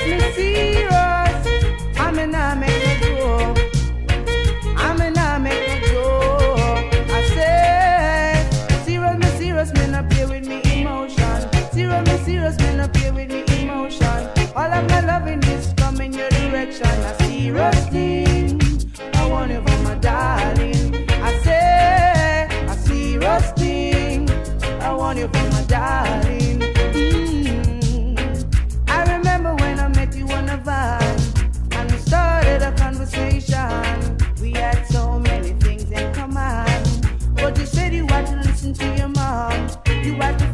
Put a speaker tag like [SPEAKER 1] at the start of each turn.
[SPEAKER 1] me serious. I'm in a make no joke. I'm in a make no joke. I say, serious, me not play with me emotion. Serious, me not play with me emotion. All of my loving is coming your direction. A serious thing, I want you for my darling. I say, a serious thing, I want you for my darling. I remember when I met you on a van, and we started a conversation. We had so many things in common, but you said you had to listen to your mom. You had to